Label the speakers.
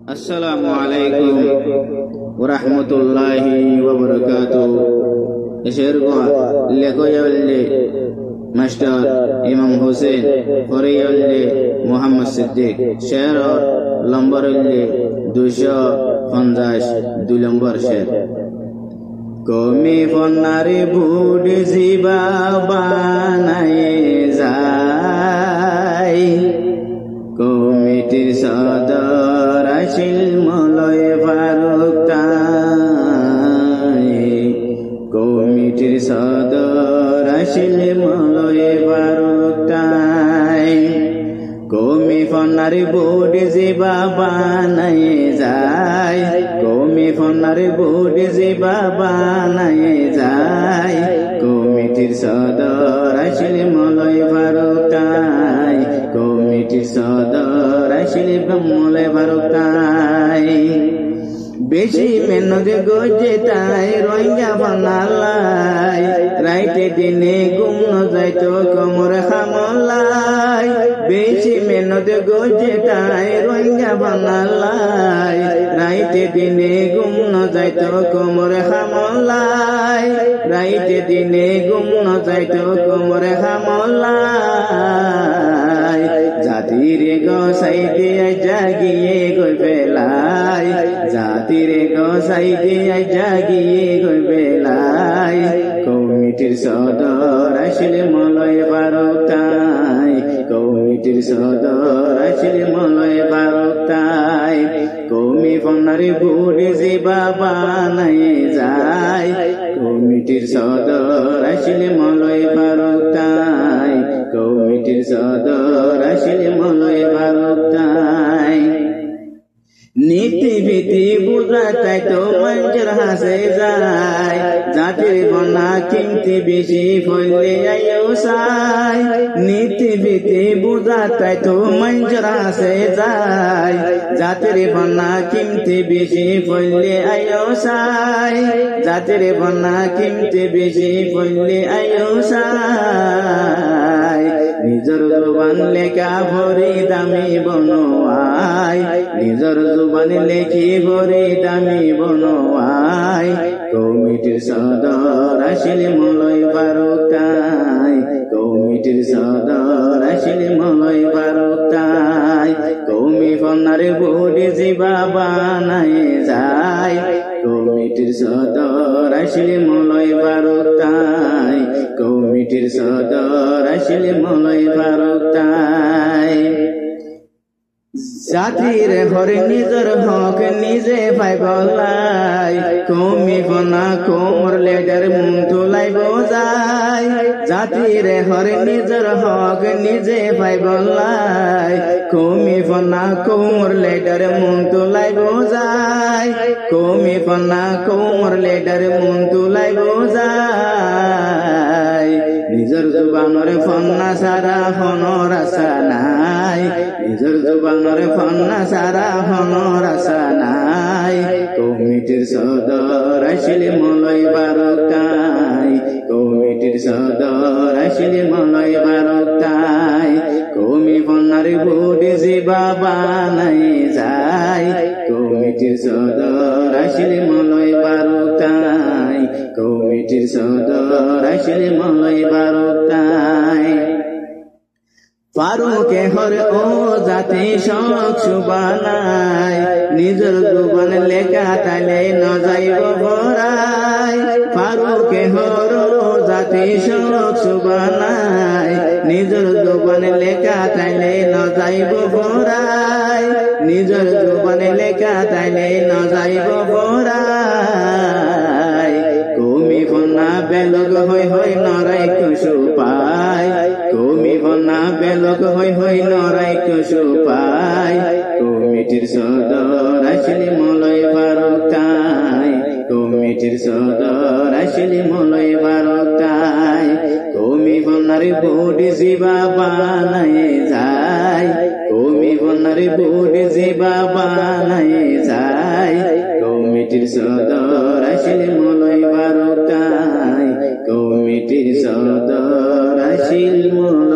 Speaker 1: আসসালামু আলাইকুম ওয়া রাহমাতুল্লাহি ওয়া বারাকাতুহু। এশের লেখয়াল্লে মাস্টার ইমাম হোসেন ফরিয়াল্লে মোহাম্মদ সিদ্দিক শের নম্বর 250 2 নম্বর শের। কমি ফনারে বুড জিবা বানায়ে যায়, কমিটির সদর আসিল মলয় ফারুক তাই, কমিটির সদর আসিল মলয় ফারুক তাই। কমি ফনার বুড জিবা বানায়ে যায়, কমি ফনার বুড জিবা বানায়ে যায়, কমিটির সদর আসিল মলয় ফারুক তাই, কমিটির সদর আসিল মলয় ফারুক তাই। বেশি মেহনত গজে তাই রোহিঙ্গা বানালাই, রাইতে দিনে গুম যাইতো কোমর খামলাই। বেশি মেহনত গজে তাই রোহিঙ্গা বানালাই, রাইতে দিনে গুম যাইতো কোমর খামলাই, রাইতে দিনে গুম যাইতো কোমর খামলাই। জাতির গোসাই দিয়ে জাগিয়ে গই বেলাই, জাতির গোসাই দিয়ে জাগিয়ে গই বেলাই, কমিটির সদর আসিল মলয় ফারুক তাই, কমিটির সদর আসিল মলয় ফারুক তাই। কমি ফনার বুড জিবা বানায়ে যায়, কমিটির সদর আসিল মলয় ফারুক তাই, কমিটির সদর আসিল মলয় ফারুক তাই। নীতি ভীতি বুঝাতাই তো মঞ্জুর হাসে যায়, জাতির বনা কিমতি বেশি ফলে আয়ো সাই। নীতি ভীতি বুঝাতাই তো মঞ্জুর হাসে যায়, জাতির বনা কিমতি বেশি ফলে আয়ো সাই, জাতির বনা কিমতি বেশি ফলে আয়ো সাই। নিজর জবান লেখা ভরি দামি বনোয়াই, নিজর জবান লেখি ভরি দামি বনোয়াই, কমিটির সদর আসিল মলয় ফারুক তাই, কমিটির সদর আসিল মলয় ফারুক তাই। কমি ফনার বুড জিবা বানায়ে যায়, কমিটির সদর আসিল মলয় ফারুক তাই, কমিটির সদর আসিল মলয় ফারুক তাই। জাতির ঘরে নিজের হক নিজে পাই বলাই, কমি ফনা কোমর লেডার মুখ তোলাই বোঝাই। জাতির ঘরে নিজের হক নিজে পাই বলাই, কমি ফনা কোমর লেডার মুখ তোলাই বোঝাই, কমি ফনা কোমর লেডার মুখ তোলাই বোঝাই। নিজের জুবানর ফন্না সারা হনর আশা নাই, নিজের জুবানর ফন্না সারা হনর আশা নাই, কমিটির সদর আসিল মলয় ফারুক তাই, কমিটির সদর আসিল মলয় ফারুক তাই। কমি ফনার বুড জিবা বানায়ে যায়, কমিটির সদর আসিল মলয় ফারুক তাই, কমিটির সদর আসিল মলয় ফারুক তাই। ফারুকে হর ও জাতি শোক সুবানাই, নিজের জুবান লেখা তাইলে ন যাইব ভরাই। ফারুকে হর ও জাতি শোক সুবানাই, নিজের জুবান লেখা তাইলে ন যাইব ভরাই, নিজের জুবান লেখা তাইলে ন যাইব ভরাই। কমি ফনা বেলগ হই হই নরাই কুসু পাই, কমি ফনা বেলগ হই হই নরাই কুসু পাই, কমিটির সদর আসিল মলয় ফারুক তাই, কমিটির সদর আসিল মলয় ফারুক তাই। কমি ফনার বুড জিবা বানায়ে যায়, কমি ফনার বুড জিবা বানায়ে যায়, কমিটির সদর আসিল মলয় ফারুক তাই, কমিটির সদর আসিল মলয়